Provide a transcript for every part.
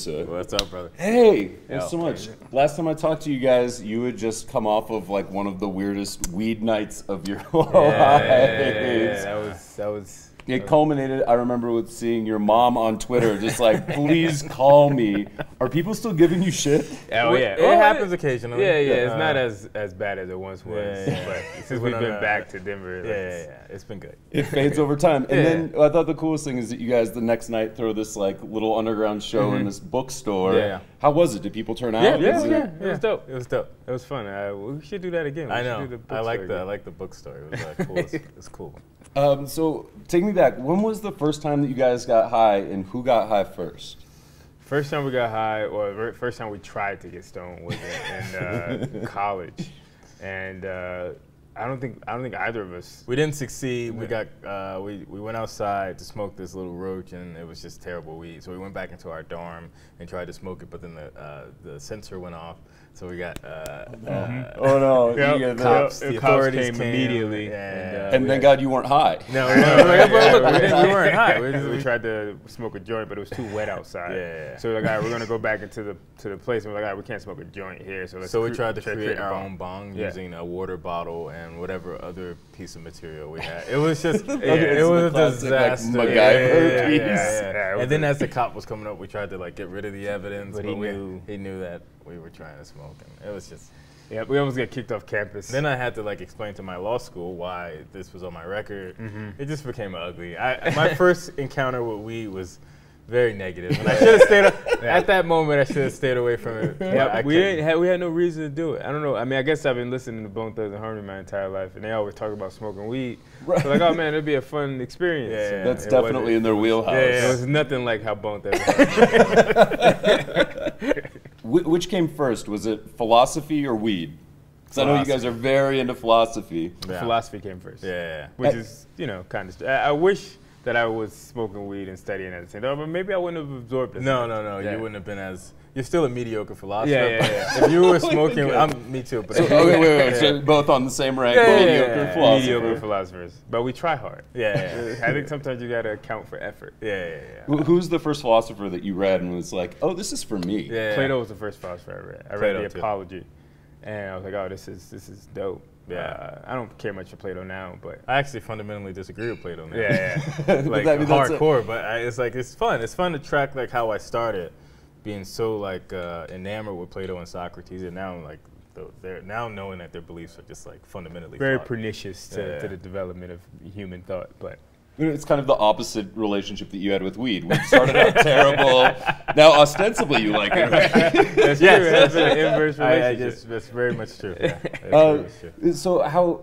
What's up, brother? Hey, thanks so much. Last time I talked to you guys, you had just come off of like one of the weirdest weed nights of your lives. That was. It culminated, I remember, with seeing your mom on Twitter just like, please call me. Are people still giving you shit? Oh, yeah. It happens occasionally. Yeah. It's not as bad as it once was. But since we've been back to Denver, it's been good. It fades over time. And then I thought the coolest thing is that you guys the next night throw this like little underground show in this bookstore. Yeah. How was it? Did people turn out? Yeah. It was dope. It was dope. It was fun. We should do that again. I know. I like the bookstore. It was cool. It was cool. So take me back. When was the first time that you guys got high, and who got high first? First time we got high, or first time we tried to get stoned was in college, and I don't think either of us. We didn't succeed. We got we went outside to smoke this little roach, and it was just terrible weed. So we went back into our dorm and tried to smoke it, but then the sensor went off. So we got oh no! The authorities came immediately, and thank God you weren't high. No, we weren't high. We tried to smoke a joint, but it was too wet outside. So we're like, all right, we're gonna go back into the place. And we're like, all right, we can't smoke a joint here. So we tried to create our own bong using a water bottle and whatever other piece of material we had. It was just it was a disaster. Like MacGyver piece. And then as the cop was coming up, we tried to like get rid of the evidence, but he knew that we were trying to smoke, and it was just we almost got kicked off campus. Then I had to like explain to my law school why this was on my record. It just became ugly. My first encounter with weed was very negative, and I should have stayed at that moment. I should have stayed away from it. We had no reason to do it. I don't know. I mean, I guess I've been listening to Bone Thugs and Harmony my entire life, and they always talk about smoking weed. Right. So like, oh man, it'd be a fun experience. Yeah, that's definitely in their wheelhouse. Yeah, it was nothing like how Bone Thugs and Harmony. Which came first? Was it philosophy or weed? Because I know you guys are very into philosophy. Philosophy came first. Which is, kind of. I wish that I was smoking weed and studying at the same time, but maybe I wouldn't have absorbed it. No. You wouldn't have been as. You're still a mediocre philosopher. Yeah. If you were smoking, me too. But wait. So both on the same rank. Mediocre philosophers. But we try hard. I think sometimes you gotta account for effort. Who's the first philosopher that you read and was like, oh, this is for me? Plato was the first philosopher I read. I read the Apology, and I was like, oh, this is dope. I don't care much for Plato now, but I actually fundamentally disagree with Plato now. Like hardcore, but it's fun. It's fun to track like how I started being so like enamored with Plato and Socrates, and now like they're now knowing that their beliefs are just like fundamentally very pernicious to the development of human thought. But it's kind of the opposite relationship that you had with weed. We started out terrible. Now ostensibly you like it, right? That's true. That's an inverse relationship. That's very much true. So how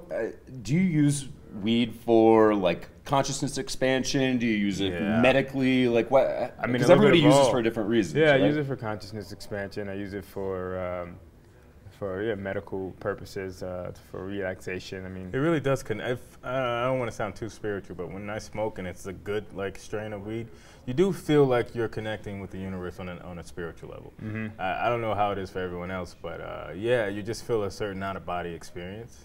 do you use weed for like consciousness expansion? Do you use it medically? Like what? I mean, because everybody uses it for different reasons. Yeah, right? I use it for consciousness expansion. I use it for medical purposes, for relaxation. I mean, it really does connect. I don't want to sound too spiritual, but when I smoke and it's a good like strain of weed, you do feel like you're connecting with the universe on a spiritual level. I don't know how it is for everyone else, but you just feel a certain out of body experience.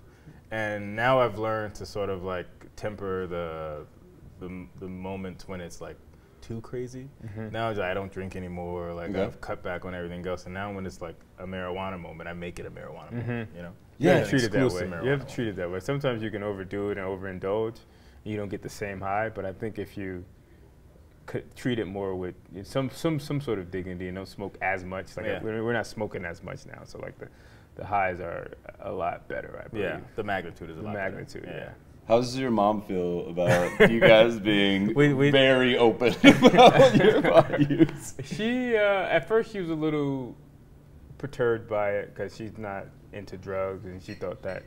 And now I've learned to sort of like temper the moments when it's like too crazy. Now I don't drink anymore. Like I've cut back on everything else, and now when it's like a marijuana moment, I make it a marijuana moment. You have to treat it that way. You have to treat it that way. Sometimes you can overdo it and overindulge, and you don't get the same high. But I think if you could treat it more with some sort of dignity and don't smoke as much. Like we're not smoking as much now, so like the highs are a lot better, I believe. The magnitude is a lot better. How does your mom feel about you guys being very open about your pot use? She, at first, she was a little perturbed by it because she's not into drugs, and she thought that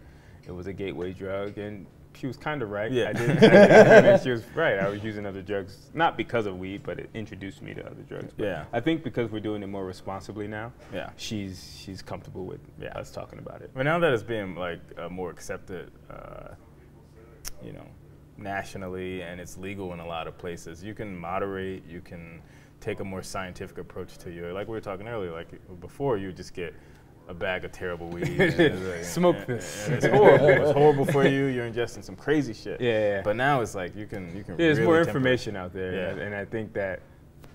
it was a gateway drug, and she was kind of right. I mean, she was right. I was using other drugs, not because of weed, but it introduced me to other drugs. But I think because we're doing it more responsibly now, she's comfortable with us talking about it. But now that it's being like more accepted, nationally, and it's legal in a lot of places, you can moderate, you can take a more scientific approach to you. Like we were talking earlier, like before you just get a bag of terrible weed. Smoke this. And it's horrible. It's horrible for you. You're ingesting some crazy shit. But now it's like you can. There's really more information out there, and I think that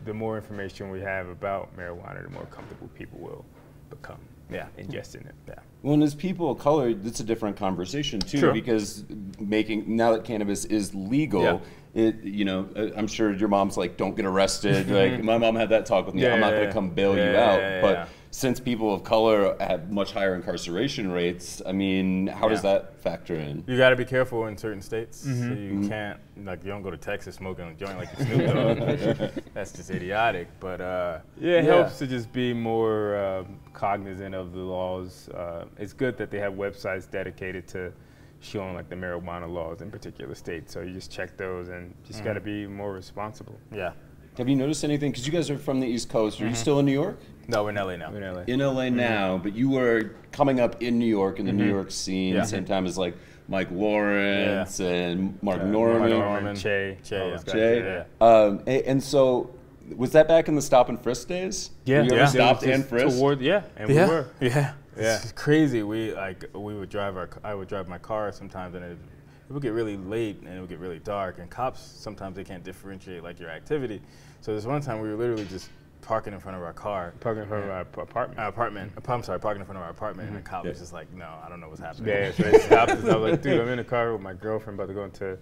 the more information we have about marijuana, the more comfortable people will become. Yeah, ingesting it. Yeah. Well, and as people of color, it's a different conversation too, Sure. because now that cannabis is legal, I'm sure your mom's like, don't get arrested. Like my mom had that talk with me. I'm not going to come bail you out. But since people of color have much higher incarceration rates, I mean, how does that factor in? You got to be careful in certain states. So you can't, like, you don't go to Texas smoking a joint like you Snoop Dogg. That's just idiotic. But it helps to just be more cognizant of the laws. It's good that they have websites dedicated to showing like the marijuana laws in particular states. So you just check those and just got to be more responsible. Yeah. Have you noticed anything? Because you guys are from the East Coast. Are you still in New York? No, we're in LA now. We're in LA. In LA now, but you were coming up in New York, in the New York scene, same time as like Mike Lawrence and Mark Norman. Che. And so, was that back in the stop and frisk days? Yeah. You ever stopped and frisked? And we were. Yeah. It's crazy. I would drive my car sometimes, and it would get really late and it would get really dark, and cops sometimes they can't differentiate like your activity. So this one time we were literally just parking in front of our car. Parking in front of our apartment. I'm sorry, parking in front of our apartment, and the cop was just like, no, I don't know what's happening. Yeah, so they stopped us. I was like, dude, I'm in the car with my girlfriend about to go into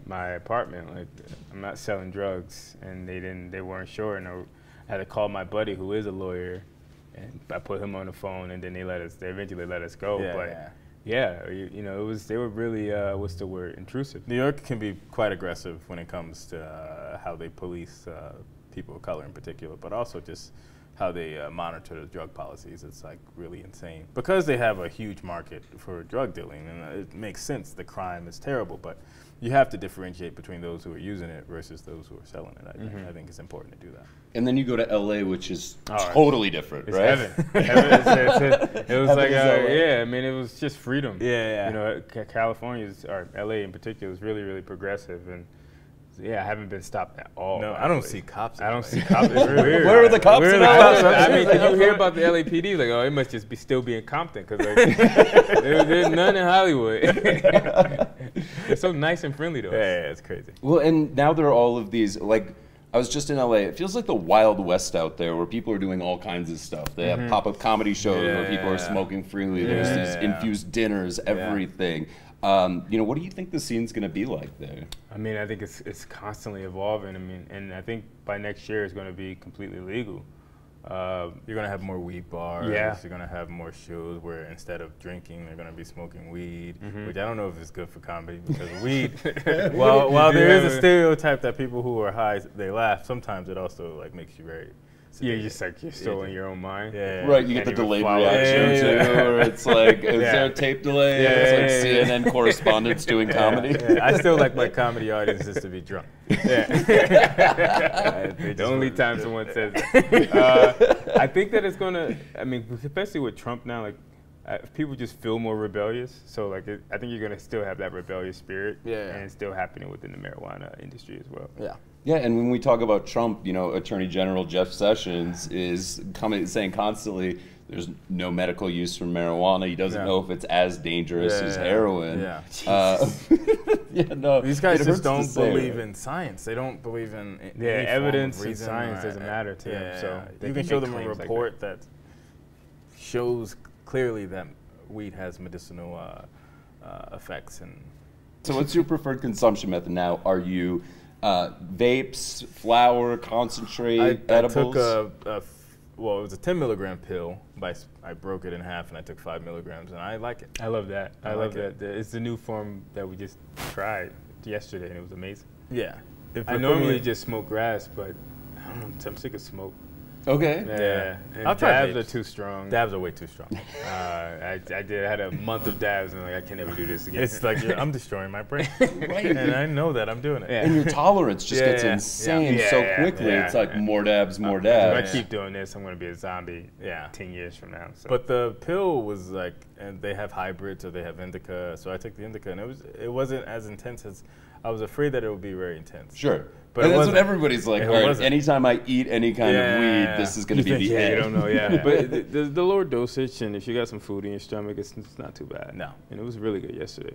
my apartment. Like, I'm not selling drugs, and they weren't sure, and I had to call my buddy who is a lawyer, and I put him on the phone, and then they eventually let us go. They were really, what's the word, intrusive. New York can be quite aggressive when it comes to how they police people of color in particular, but also just how they monitor the drug policies. It's like really insane. Because they have a huge market for drug dealing, and it makes sense, the crime is terrible, but you have to differentiate between those who are using it versus those who are selling it. I think it's important to do that. And then you go to LA, which is totally different, it's right? Heaven. It was like, I mean, it was just freedom. You know, California's, or LA in particular, is really, really progressive. And I haven't been stopped at all. No, I don't see cops. I don't see cops. It's weird. Where are the cops? I mean, did you hear about the LAPD? Like, it must just still be in Compton, because like, there's none in Hollywood. They're so nice and friendly to us. Yeah, it's crazy. Well, and now there are all of these, like, I was just in LA. It feels like the Wild West out there, where people are doing all kinds of stuff. They have pop-up comedy shows where people are smoking freely. There's these infused dinners, everything. What do you think the scene's going to be like there? I mean, I think it's constantly evolving. I mean, and I think by next year it's going to be completely legal. You're going to have more weed bars. Yeah. You're going to have more shows where instead of drinking, they're going to be smoking weed, which I don't know if it's good for comedy, because weed, while there is a stereotype that people who are high, they laugh, sometimes it also like makes you very... Yeah, you're still in your own mind. Yeah. Right, you get the delayed reaction too, or it's like, is there a tape delay? It's like CNN correspondents doing comedy. I still like my comedy audiences to be drunk. The only time someone says that. I think that it's gonna, I mean, especially with Trump now, like, people just feel more rebellious. So like, I think you're gonna still have that rebellious spirit, and it's still happening within the marijuana industry as well. Yeah, and when we talk about Trump, Attorney General Jeff Sessions is saying constantly there's no medical use for marijuana. He doesn't know if it's as dangerous as heroin. These guys just don't believe in science. They don't believe in evidence and science doesn't matter to them. So you can show them a report that shows clearly that weed has medicinal effects. And so what's your preferred consumption method now? Are you vapes, flour, concentrate, edibles? I took well, it was a 10 milligram pill, but I broke it in half and I took 5 milligrams, and I like it. I love that. I love that. It's the new form that we just tried yesterday, and it was amazing. Yeah. I normally just smoke grass, but I don't know, I'm sick of smoke. Okay. And I'll try dabs vapes. are too strong. Dabs are way too strong. I had a month of dabs, and I can never do this again. It's like I'm destroying my brain, and I know that I'm doing it. And your tolerance just gets insane so quickly. It's like more dabs, more dabs. If I keep doing this, I'm going to be a zombie 10 years from now. So. But the pill was like, and they have hybrids or they have indica, so I took the indica, and it wasn't as intense as, I was afraid that it would be very intense. Sure. But that's what everybody's like. All right, anytime I eat any kind of weed, this is going to be the end. You don't know, But the lower dosage, and if you got some food in your stomach, it's not too bad. No. And it was really good yesterday.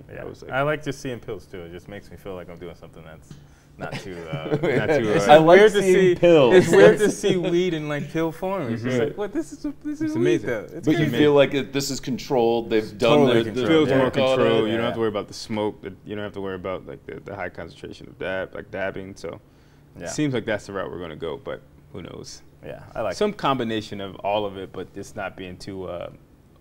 I like just seeing pills, too. It just makes me feel like I'm doing something that's not too. It's I like weird to seeing see pills. It's weird to see weed in like pill form. It's just like, what? This is It's weed, amazing. though. It's But you crazy. feel like this is controlled. They've done Totally their controlled. feels Yeah. more work on control. it. You don't have Yeah. to worry about the smoke. You don't have to worry about like the high concentration of dabbing. So Yeah. it seems like that's the route we're gonna go. But who knows? Yeah, I like Some combination of all of it, but it's not being too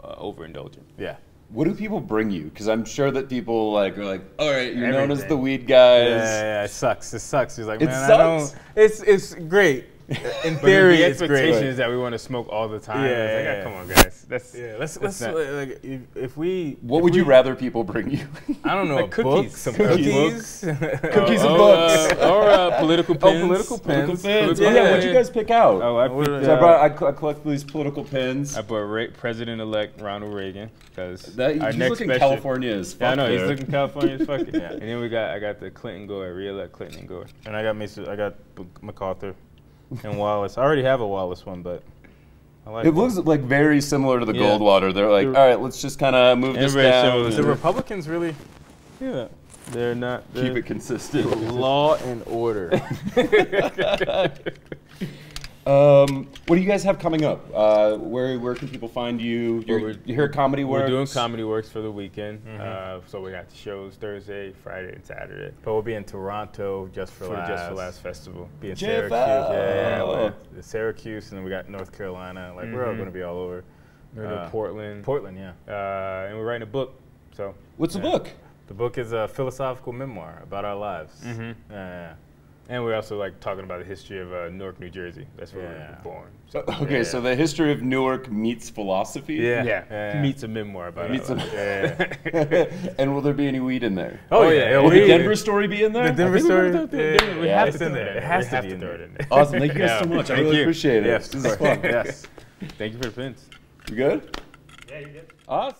overindulgent. Yeah. What do people bring you? Because I'm sure that people like are like, all right, you're known as Everything. the weed guys. Yeah, it sucks. It sucks. He's like, It man, I sucks? don't. It's great. In But theory, the it's expectation great. is that we want to smoke all the time. Yeah, It's like, yeah, come on, guys. Yeah, let's not- like if we. What if would you we- rather people bring you? I don't know. Like a cookies. book, some Cookies. cookies. Cookies and books. Or political pins. political pins. Pins. Yeah, Oh, yeah, what'd you guys pick out? Oh, I What picked, are So I collect these political pins. I bought President-elect Ronald Reagan because He's looking California as fuck. Yeah, I know there. he's looking California as fuck. Yeah. And then I got the Clinton Gore, re-elect Clinton and Gore. And I got MacArthur and Wallace. I already have a Wallace one, but I like It looks like very similar to the Yeah. Goldwater. They're like, all right, let's just kind of move this Everybody down. shows The and Republicans really. Yeah, they're not. keep it consistent. Law and order. What do you guys have coming up? Where can people find you? You're here at Comedy Works. We're doing Comedy Works for the weekend. So we got the shows Thursday, Friday, and Saturday. But we'll be in Toronto just for Last festival. Be in JFL. Syracuse. Yeah, we're in Syracuse, and then we got North Carolina. Like we're all going to be all over. We're doing Portland. Portland, yeah. And we're writing a book. So What's the Yeah. book? The book is a philosophical memoir about our lives. Yeah. and we're also like talking about the history of Newark, New Jersey. That's where we Yeah. were born. So, Okay, so the history of Newark meets philosophy. yeah. Meets a memoir about Meets our a- lives. Yeah. And will there be any weed in there? Oh, yeah. Will we- the Denver story be in there? The Denver I think we story. wrote that there. We Yeah, have it's to in throw there. it in It there. has We to have be to in throw there. it in there. Awesome. Thank you guys Yeah. so much. I Thank really you. appreciate it. Yes, This is super. fun. Yes. Thank you for the pins. You good? Yeah, you did. Awesome.